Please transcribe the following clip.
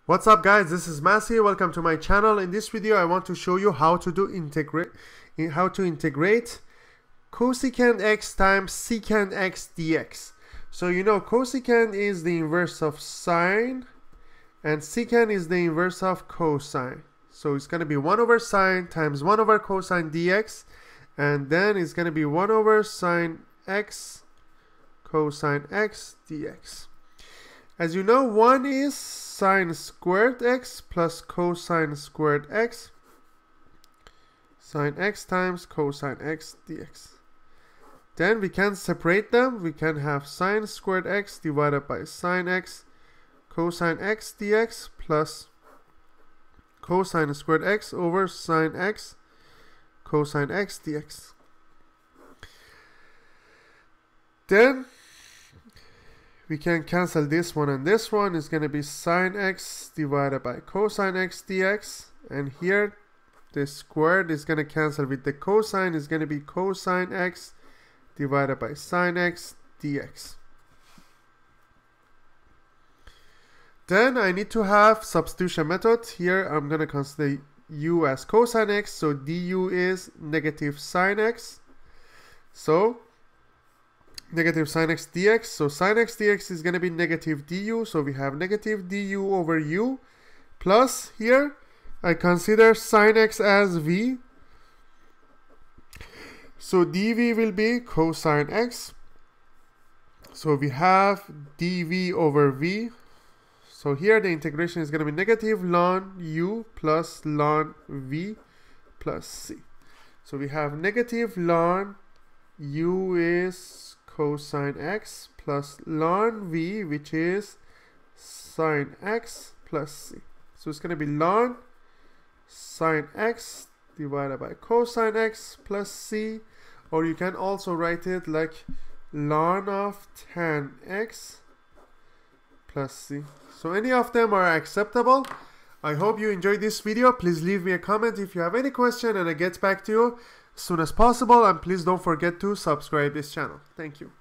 What's up guys, this is Masi. Welcome to my channel. In this video I want to show you how to integrate cosecant x times secant x dx. So you know cosecant is the inverse of sine and secant is the inverse of cosine. So it's going to be 1 over sine times 1 over cosine dx, and then it's going to be 1 over sine x cosine x dx. As you know, 1 is sine squared x plus cosine squared x, sine x times cosine x dx. Then we can separate them. We can have sine squared x divided by sine x cosine x dx plus cosine squared x over sine x cosine x dx. Then we can cancel this one and this one. Is going to be sine x divided by cosine x dx, and here the squared is going to cancel with the cosine. Is going to be cosine x divided by sine x dx. Then I need to have substitution method. Here I'm going to consider u as cosine x, so du is negative sine x, so negative sine x dx. So sine x dx is going to be negative du, so we have negative du over u, plus here I consider sine x as v, so dv will be cosine x, so we have dv over v. So here the integration is going to be negative ln u plus ln v plus c. So we have negative ln u is cosine x plus ln v, which is sine x plus c. So it's going to be ln sine x divided by cosine x plus c, or you can also write it like ln of tan x plus c. So any of them are acceptable. I hope you enjoyed this video. Please leave me a comment if you have any question, and I get back to you as soon as possible. And please don't forget to subscribe this channel. Thank you.